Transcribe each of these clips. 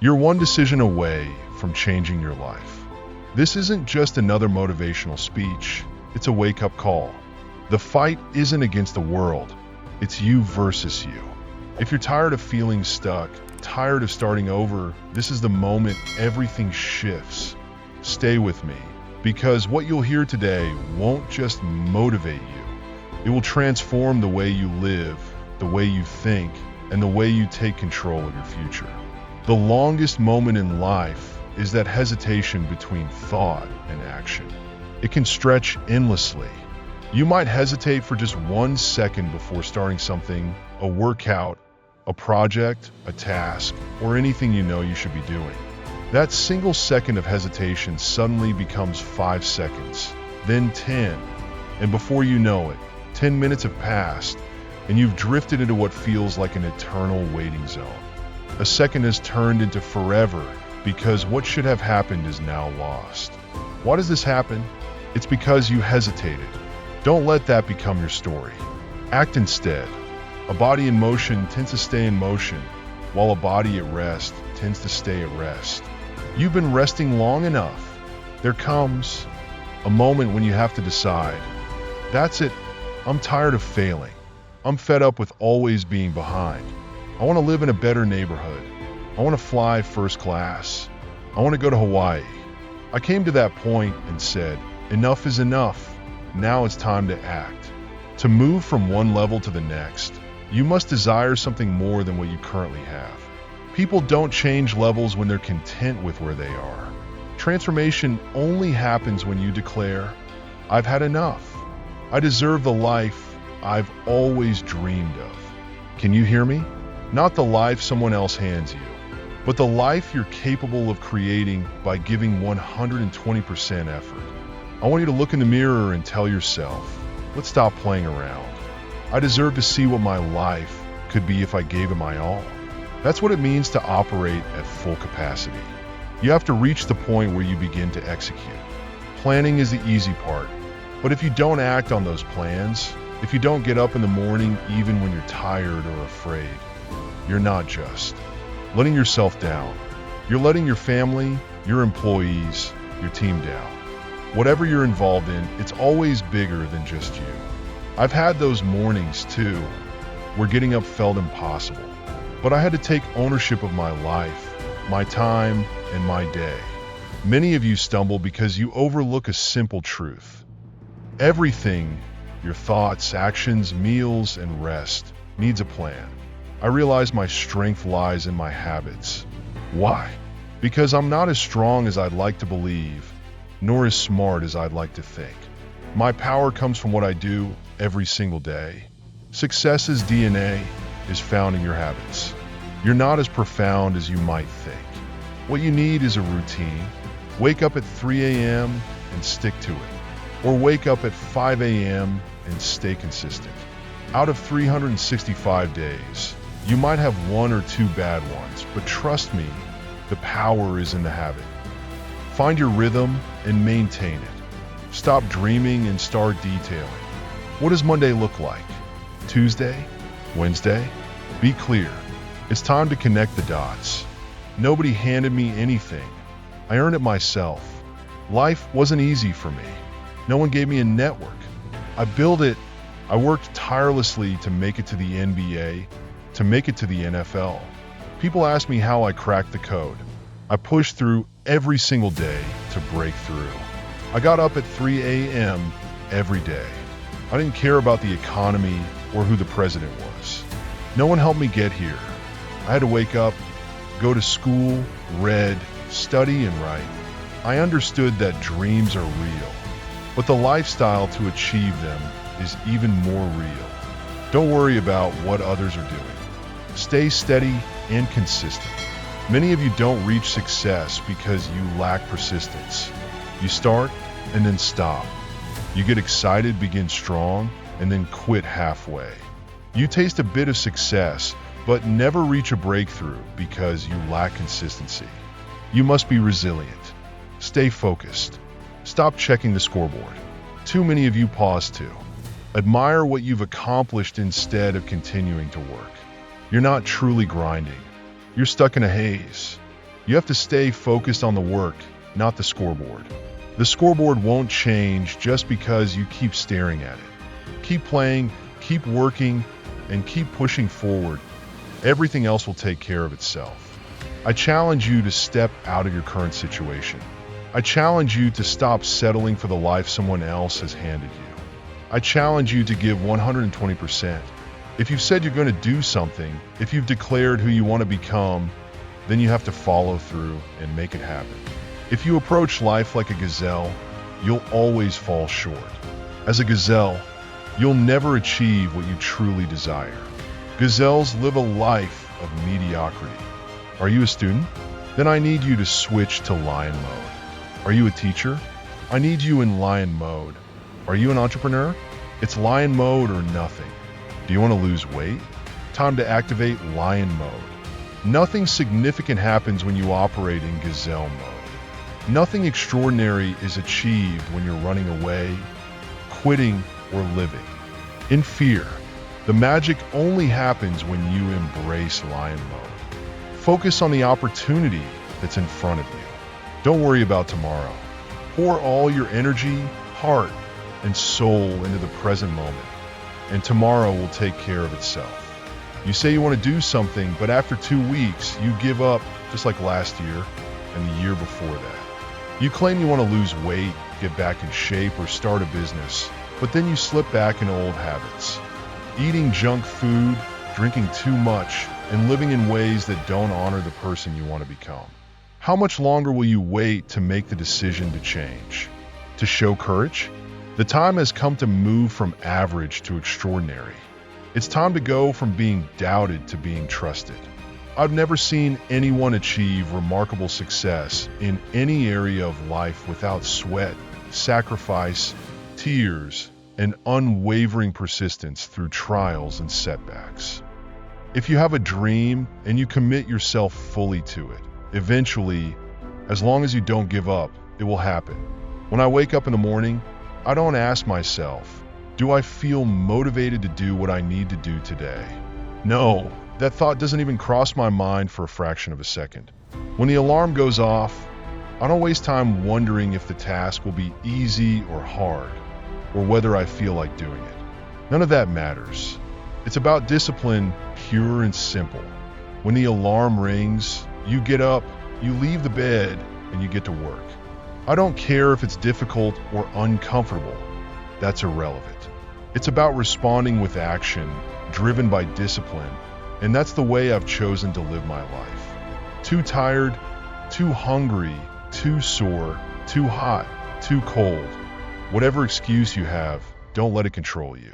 You're one decision away from changing your life. This isn't just another motivational speech, it's a wake-up call. The fight isn't against the world, it's you versus you. If you're tired of feeling stuck, tired of starting over, this is the moment everything shifts. Stay with me, because what you'll hear today won't just motivate you. It will transform the way you live, the way you think, and the way you take control of your future. The longest moment in life is that hesitation between thought and action. It can stretch endlessly. You might hesitate for just 1 second before starting something, a workout, a project, a task, or anything you know you should be doing. That single second of hesitation suddenly becomes 5 seconds, then 10, and before you know it, 10 minutes have passed, and you've drifted into what feels like an eternal waiting zone. A second has turned into forever because what should have happened is now lost. Why does this happen? It's because you hesitated. Don't let that become your story. Act instead. A body in motion tends to stay in motion, while a body at rest tends to stay at rest. You've been resting long enough. There comes a moment when you have to decide. That's it. I'm tired of failing. I'm fed up with always being behind. I want to live in a better neighborhood. I want to fly first class. I want to go to Hawaii. I came to that point and said, enough is enough. Now it's time to act. To move from one level to the next, you must desire something more than what you currently have. People don't change levels when they're content with where they are. Transformation only happens when you declare, I've had enough. I deserve the life I've always dreamed of. Can you hear me? Not the life someone else hands you, but the life you're capable of creating by giving 120% effort. I want you to look in the mirror and tell yourself, let's stop playing around. I deserve to see what my life could be if I gave it my all. That's what it means to operate at full capacity. You have to reach the point where you begin to execute. Planning is the easy part, but if you don't act on those plans, if you don't get up in the morning even when you're tired or afraid, you're not just letting yourself down. You're letting your family, your employees, your team down. Whatever you're involved in, it's always bigger than just you. I've had those mornings too, where getting up felt impossible. But I had to take ownership of my life, my time, and my day. Many of you stumble because you overlook a simple truth. Everything, your thoughts, actions, meals, and rest, needs a plan. I realize my strength lies in my habits. Why? Because I'm not as strong as I'd like to believe, nor as smart as I'd like to think. My power comes from what I do every single day. Success's DNA is found in your habits. You're not as profound as you might think. What you need is a routine. Wake up at 3 a.m. and stick to it. Or wake up at 5 a.m. and stay consistent. Out of 365 days, you might have 1 or 2 bad ones, but trust me, the power is in the habit. Find your rhythm and maintain it. Stop dreaming and start detailing. What does Monday look like? Tuesday? Wednesday? Be clear. It's time to connect the dots. Nobody handed me anything. I earned it myself. Life wasn't easy for me. No one gave me a network. I built it. I worked tirelessly to make it to the NBA, to make it to the NFL. People ask me how I cracked the code. I pushed through every single day to break through. I got up at 3 a.m. every day. I didn't care about the economy or who the president was. No one helped me get here. I had to wake up, go to school, read, study, and write. I understood that dreams are real, but the lifestyle to achieve them is even more real. Don't worry about what others are doing. Stay steady and consistent. Many of you don't reach success because you lack persistence. You start and then stop. You get excited, begin strong, and then quit halfway. You taste a bit of success, but never reach a breakthrough because you lack consistency. You must be resilient. Stay focused. Stop checking the scoreboard. Too many of you pause to. Admire what you've accomplished instead of continuing to work. You're not truly grinding. You're stuck in a haze. You have to stay focused on the work, not the scoreboard. The scoreboard won't change just because you keep staring at it. Keep playing, keep working, and keep pushing forward. Everything else will take care of itself. I challenge you to step out of your current situation. I challenge you to stop settling for the life someone else has handed you. I challenge you to give 120%. If you've said you're going to do something, if you've declared who you want to become, then you have to follow through and make it happen. If you approach life like a gazelle, you'll always fall short. As a gazelle, you'll never achieve what you truly desire. Gazelles live a life of mediocrity. Are you a student? Then I need you to switch to lion mode. Are you a teacher? I need you in lion mode. Are you an entrepreneur? It's lion mode or nothing. Do you want to lose weight? Time to activate lion mode. Nothing significant happens when you operate in gazelle mode. Nothing extraordinary is achieved when you're running away, quitting, or living in fear. The magic only happens when you embrace lion mode. Focus on the opportunity that's in front of you. Don't worry about tomorrow. Pour all your energy, heart, and soul into the present moment, and tomorrow will take care of itself. You say you want to do something, but after 2 weeks, you give up, just like last year and the year before that. You claim you want to lose weight, get back in shape, or start a business, but then you slip back into old habits. Eating junk food, drinking too much, and living in ways that don't honor the person you want to become. How much longer will you wait to make the decision to change? To show courage? The time has come to move from average to extraordinary. It's time to go from being doubted to being trusted. I've never seen anyone achieve remarkable success in any area of life without sweat, sacrifice, tears, and unwavering persistence through trials and setbacks. If you have a dream and you commit yourself fully to it, eventually, as long as you don't give up, it will happen. When I wake up in the morning, I don't ask myself, do I feel motivated to do what I need to do today? No, that thought doesn't even cross my mind for a fraction of a second. When the alarm goes off, I don't waste time wondering if the task will be easy or hard, or whether I feel like doing it. None of that matters. It's about discipline, pure and simple. When the alarm rings, you get up, you leave the bed, and you get to work. I don't care if it's difficult or uncomfortable. That's irrelevant. It's about responding with action, driven by discipline, and that's the way I've chosen to live my life. Too tired, too hungry, too sore, too hot, too cold. Whatever excuse you have, don't let it control you.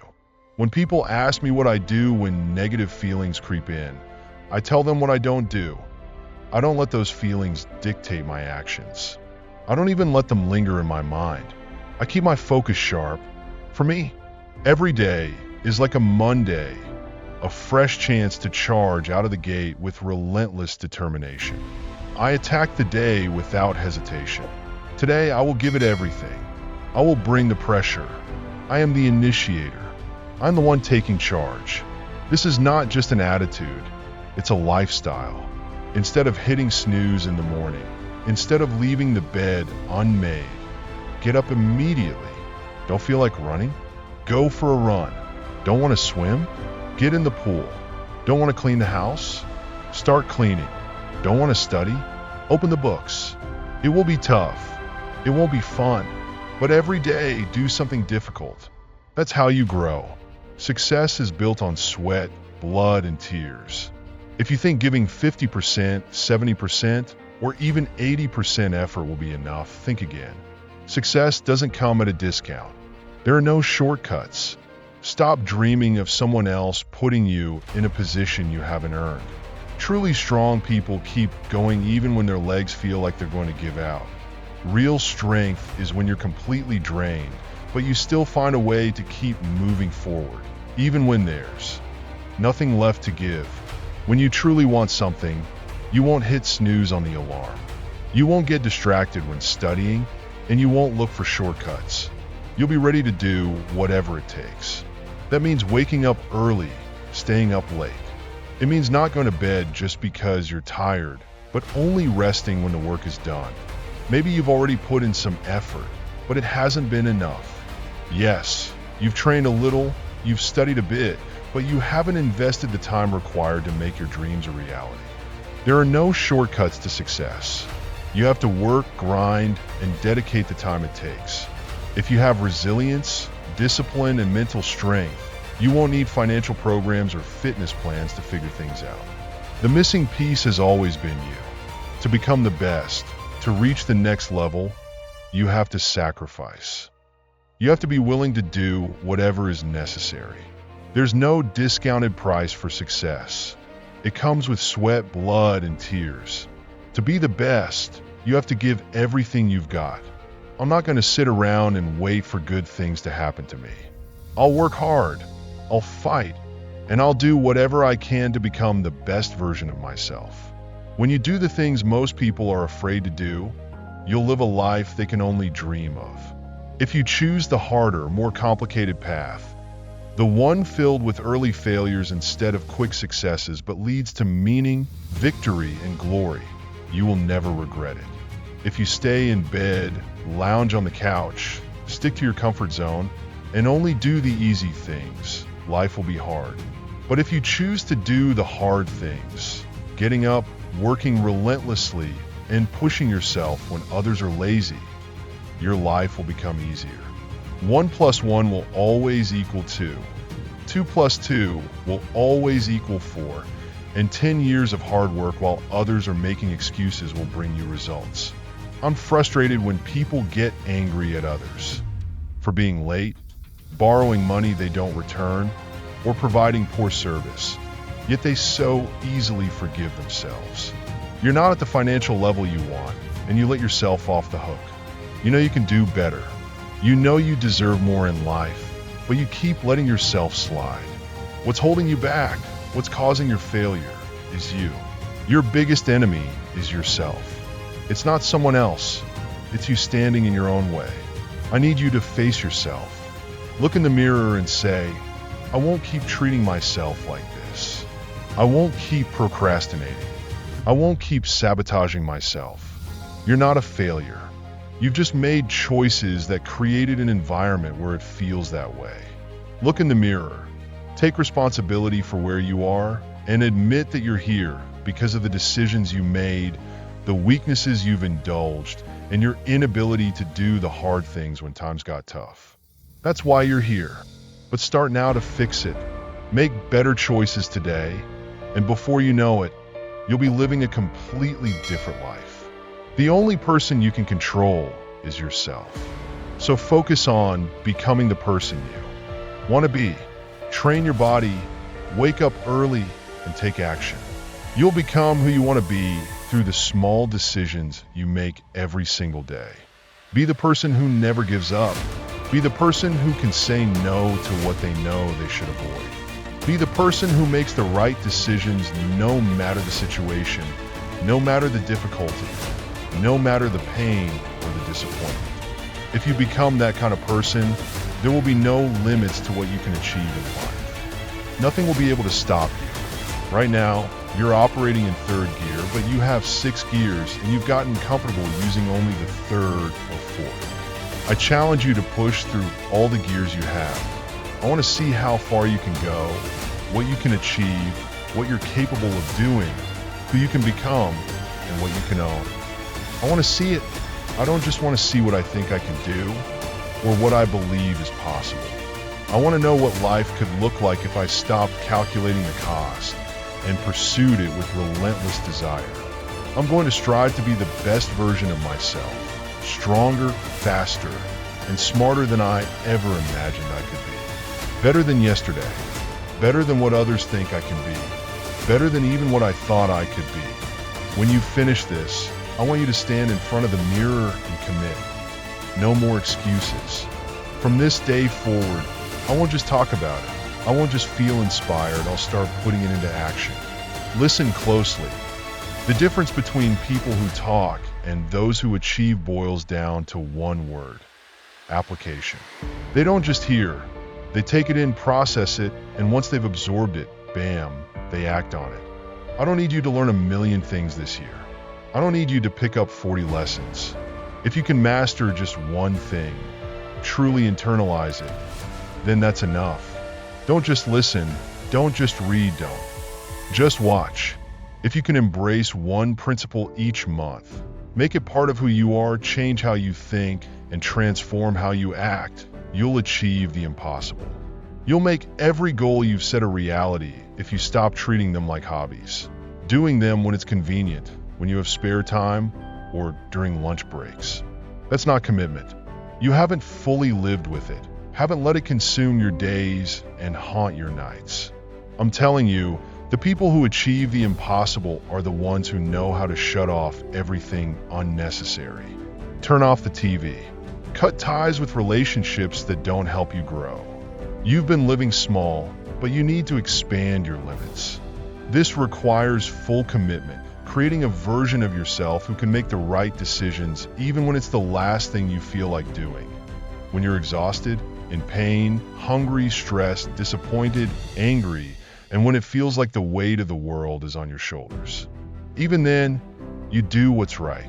When people ask me what I do when negative feelings creep in, I tell them what I don't do. I don't let those feelings dictate my actions. I don't even let them linger in my mind. I keep my focus sharp. For me, every day is like a Monday, a fresh chance to charge out of the gate with relentless determination. I attack the day without hesitation. Today, I will give it everything. I will bring the pressure. I am the initiator. I'm the one taking charge. This is not just an attitude, it's a lifestyle. Instead of hitting snooze in the morning, instead of leaving the bed unmade, get up immediately. Don't feel like running? Go for a run. Don't want to swim? Get in the pool. Don't want to clean the house? Start cleaning. Don't want to study? Open the books. It will be tough. It won't be fun. But every day, do something difficult. That's how you grow. Success is built on sweat, blood, and tears. If you think giving 50%, 70%, or even 80% effort will be enough, think again. Success doesn't come at a discount. There are no shortcuts. Stop dreaming of someone else putting you in a position you haven't earned. Truly strong people keep going even when their legs feel like they're going to give out. Real strength is when you're completely drained, but you still find a way to keep moving forward, even when there's nothing left to give. When you truly want something, you won't hit snooze on the alarm. You won't get distracted when studying, and you won't look for shortcuts. You'll be ready to do whatever it takes. That means waking up early, staying up late. It means not going to bed just because you're tired, but but only resting when the work is done. Maybe you've already put in some effort, but it hasn't been enough. Yes, you've trained a little, you've studied a bit, but you haven't invested the time required to make your dreams a reality. There are no shortcuts to success. You have to work, grind, and dedicate the time it takes. If you have resilience, discipline, and mental strength, you won't need financial programs or fitness plans to figure things out. The missing piece has always been you. To become the best, to reach the next level, you have to sacrifice. You have to be willing to do whatever is necessary. There's no discounted price for success. It comes with sweat, blood, and tears. To be the best, you have to give everything you've got. I'm not going to sit around and wait for good things to happen to me. I'll work hard, I'll fight, and I'll do whatever I can to become the best version of myself. When you do the things most people are afraid to do, you'll live a life they can only dream of. If you choose the harder, more complicated path, the one filled with early failures instead of quick successes but leads to meaning, victory, and glory, you will never regret it. If you stay in bed, lounge on the couch, stick to your comfort zone, and only do the easy things, life will be hard. But if you choose to do the hard things, getting up, working relentlessly, and pushing yourself when others are lazy, your life will become easier. 1 + 1 will always equal 2. 2 + 2 will always equal 4. And 10 years of hard work while others are making excuses will bring you results. I'm frustrated when people get angry at others for being late, borrowing money they don't return, or providing poor service. Yet they so easily forgive themselves. You're not at the financial level you want, and you let yourself off the hook. You know you can do better. You know you deserve more in life, but you keep letting yourself slide. What's holding you back, what's causing your failure, is you. Your biggest enemy is yourself. It's not someone else. It's you standing in your own way. I need you to face yourself. Look in the mirror and say, I won't keep treating myself like this. I won't keep procrastinating. I won't keep sabotaging myself. You're not a failure. You've just made choices that created an environment where it feels that way. Look in the mirror. Take responsibility for where you are and admit that you're here because of the decisions you made, the weaknesses you've indulged, and your inability to do the hard things when times got tough. That's why you're here. But start now to fix it. Make better choices today, and before you know it, you'll be living a completely different life. The only person you can control is yourself. So focus on becoming the person you want to be. Train your body, wake up early, and take action. You'll become who you want to be through the small decisions you make every single day. Be the person who never gives up. Be the person who can say no to what they know they should avoid. Be the person who makes the right decisions no matter the situation, no matter the difficulty, no matter the pain or the disappointment. If you become that kind of person, there will be no limits to what you can achieve in life. Nothing will be able to stop you. Right now, you're operating in third gear, but you have 6 gears and you've gotten comfortable using only the third or fourth. I challenge you to push through all the gears you have. I want to see how far you can go, what you can achieve, what you're capable of doing, who you can become, and what you can own. I want to see it. I don't just want to see what I think I can do or what I believe is possible. I want to know what life could look like if I stopped calculating the cost and pursued it with relentless desire. I'm going to strive to be the best version of myself, stronger, faster, and smarter than I ever imagined I could be. Better than yesterday, better than what others think I can be, better than even what I thought I could be. When you finish this, I want you to stand in front of the mirror and commit. No more excuses. From this day forward, I won't just talk about it. I won't just feel inspired. I'll start putting it into action. Listen closely. The difference between people who talk and those who achieve boils down to one word: application. They don't just hear. They take it in, process it, and once they've absorbed it, bam, they act on it. I don't need you to learn a million things this year. I don't need you to pick up 40 lessons. If you can master just one thing, truly internalize it, then that's enough. Don't just listen, don't just read, don't. Just watch. If you can embrace one principle each month, make it part of who you are, change how you think, and transform how you act, you'll achieve the impossible. You'll make every goal you've set a reality if you stop treating them like hobbies, doing them when it's convenient, when you have spare time, or during lunch breaks. That's not commitment. You haven't fully lived with it, haven't let it consume your days and haunt your nights. I'm telling you, the people who achieve the impossible are the ones who know how to shut off everything unnecessary. Turn off the TV. Cut ties with relationships that don't help you grow. You've been living small, but you need to expand your limits. This requires full commitment, creating a version of yourself who can make the right decisions even when it's the last thing you feel like doing. When you're exhausted, in pain, hungry, stressed, disappointed, angry, and when it feels like the weight of the world is on your shoulders. Even then, you do what's right.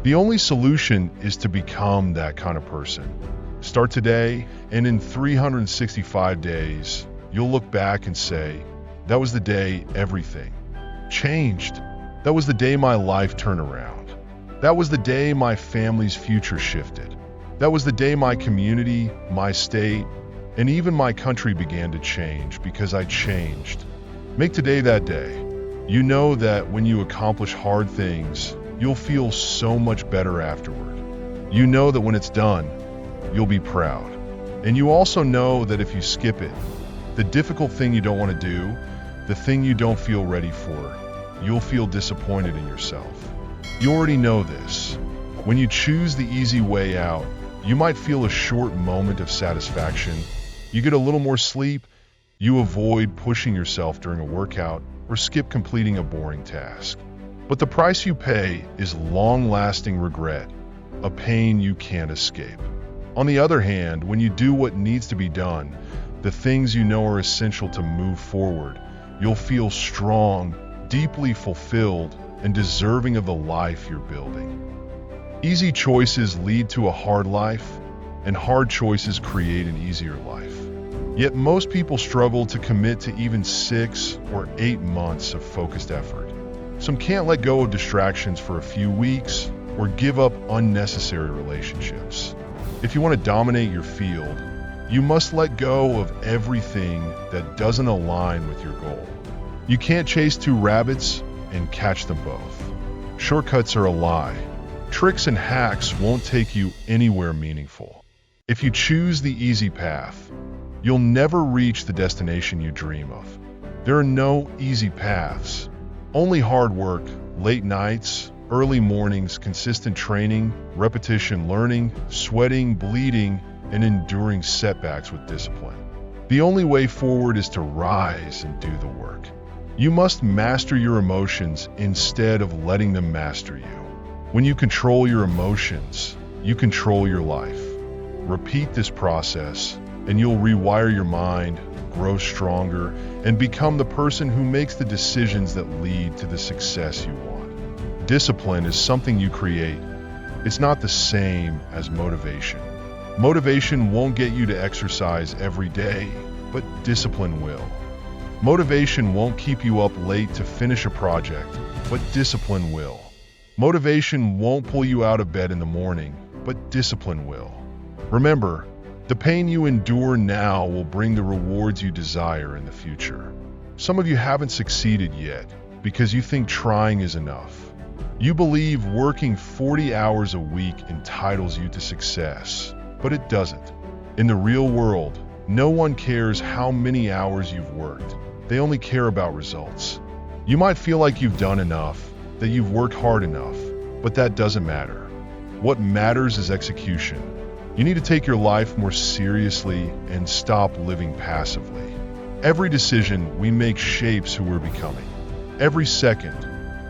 The only solution is to become that kind of person. Start today, and in 365 days, you'll look back and say, that was the day everything changed. That was the day my life turned around. That was the day my family's future shifted. That was the day my community, my state, and even my country began to change because I changed. Make today that day. You know that when you accomplish hard things, you'll feel so much better afterward. You know that when it's done, you'll be proud. And you also know that if you skip it, the difficult thing you don't want to do, the thing you don't feel ready for, you'll feel disappointed in yourself. You already know this. When you choose the easy way out, you might feel a short moment of satisfaction. You get a little more sleep, you avoid pushing yourself during a workout, or skip completing a boring task. But the price you pay is long-lasting regret, a pain you can't escape. On the other hand, when you do what needs to be done, the things you know are essential to move forward, you'll feel strong, deeply fulfilled, and deserving of the life you're building. Easy choices lead to a hard life, and hard choices create an easier life. Yet most people struggle to commit to even 6 or 8 months of focused effort. Some can't let go of distractions for a few weeks or give up unnecessary relationships. If you want to dominate your field, you must let go of everything that doesn't align with your goal. You can't chase 2 rabbits and catch them both. Shortcuts are a lie. Tricks and hacks won't take you anywhere meaningful. If you choose the easy path, you'll never reach the destination you dream of. There are no easy paths. Only hard work, late nights, early mornings, consistent training, repetition, learning, sweating, bleeding, and enduring setbacks with discipline. The only way forward is to rise and do the work. You must master your emotions instead of letting them master you. When you control your emotions, you control your life. Repeat this process, and you'll rewire your mind, grow stronger, and become the person who makes the decisions that lead to the success you want. Discipline is something you create. It's not the same as motivation. Motivation won't get you to exercise every day, but discipline will. Motivation won't keep you up late to finish a project, but discipline will. Motivation won't pull you out of bed in the morning, but discipline will. Remember, the pain you endure now will bring the rewards you desire in the future. Some of you haven't succeeded yet because you think trying is enough. You believe working 40 hours a week entitles you to success, but it doesn't. In the real world, no one cares how many hours you've worked. They only care about results. You might feel like you've done enough, that you've worked hard enough, but that doesn't matter. What matters is execution. You need to take your life more seriously and stop living passively. Every decision we make shapes who we're becoming. Every second,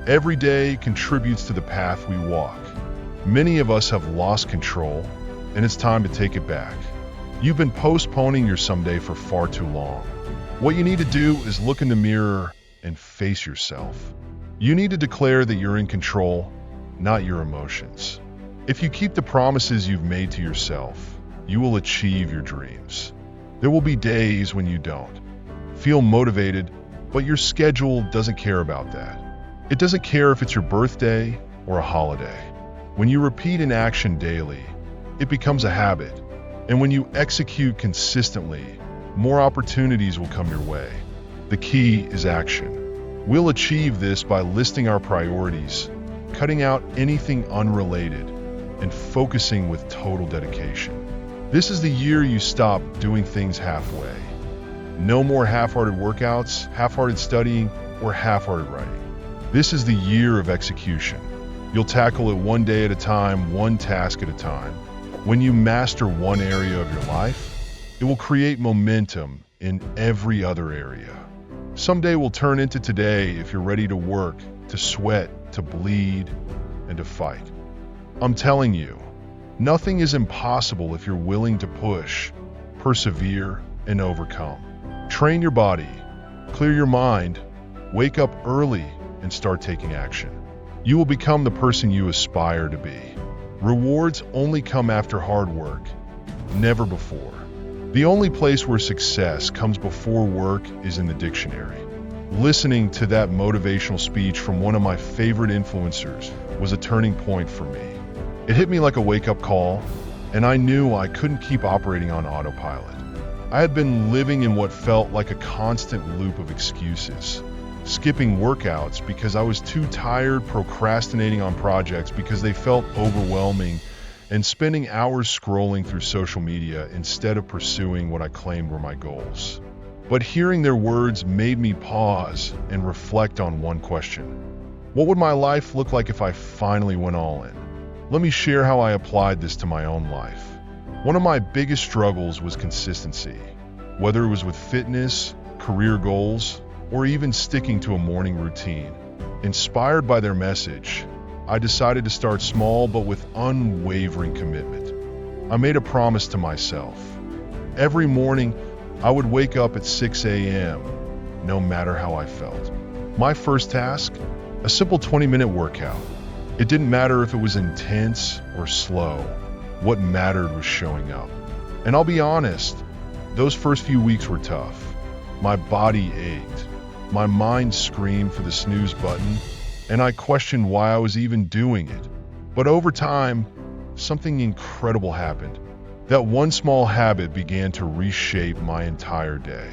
every day contributes to the path we walk. Many of us have lost control, and it's time to take it back. You've been postponing your someday for far too long. What you need to do is look in the mirror and face yourself. You need to declare that you're in control, not your emotions. If you keep the promises you've made to yourself, you will achieve your dreams. There will be days when you don't feel motivated, but your schedule doesn't care about that. It doesn't care if it's your birthday or a holiday. When you repeat an action daily, it becomes a habit. And when you execute consistently, more opportunities will come your way. The key is action. We'll achieve this by listing our priorities, cutting out anything unrelated, and focusing with total dedication. This is the year you stop doing things halfway. No more half-hearted workouts, half-hearted studying, or half-hearted writing. This is the year of execution. You'll tackle it one day at a time, one task at a time. When you master one area of your life, it will create momentum in every other area. Someday will turn into today if you're ready to work, to sweat, to bleed, and to fight. I'm telling you, nothing is impossible if you're willing to push, persevere, and overcome. Train your body, clear your mind, wake up early, and start taking action. You will become the person you aspire to be. Rewards only come after hard work, never before. The only place where success comes before work is in the dictionary. Listening to that motivational speech from one of my favorite influencers was a turning point for me. It hit me like a wake-up call, and I knew I couldn't keep operating on autopilot. I had been living in what felt like a constant loop of excuses. Skipping workouts because I was too tired, procrastinating on projects because they felt overwhelming, and spending hours scrolling through social media instead of pursuing what I claimed were my goals. But hearing their words made me pause and reflect on one question. What would my life look like if I finally went all in? Let me share how I applied this to my own life. One of my biggest struggles was consistency, whether it was with fitness, career goals, or even sticking to a morning routine. Inspired by their message, I decided to start small but with unwavering commitment. I made a promise to myself. Every morning, I would wake up at 6 a.m., no matter how I felt. My first task? A simple 20-minute workout. It didn't matter if it was intense or slow. What mattered was showing up. And I'll be honest, those first few weeks were tough. My body ached. My mind screamed for the snooze button, and I questioned why I was even doing it. But over time, something incredible happened. That one small habit began to reshape my entire day.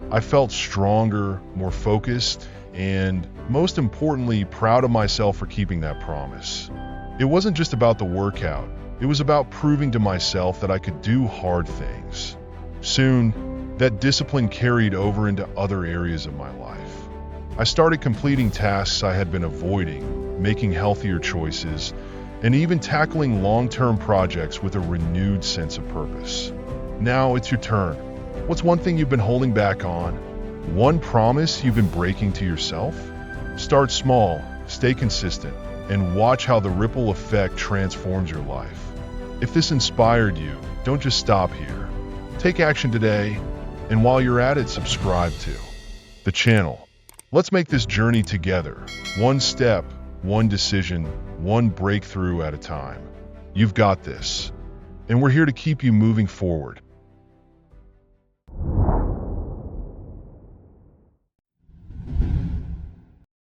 I felt stronger, more focused, and most importantly, proud of myself for keeping that promise. It wasn't just about the workout. It was about proving to myself that I could do hard things. Soon, that discipline carried over into other areas of my life. I started completing tasks I had been avoiding, making healthier choices, and even tackling long-term projects with a renewed sense of purpose. Now it's your turn. What's one thing you've been holding back on? One promise you've been breaking to yourself? Start small, stay consistent, and watch how the ripple effect transforms your life. If this inspired you, don't just stop here. Take action today, and while you're at it, subscribe to the channel. Let's make this journey together, one step, one decision, one breakthrough at a time. You've got this, and we're here to keep you moving forward.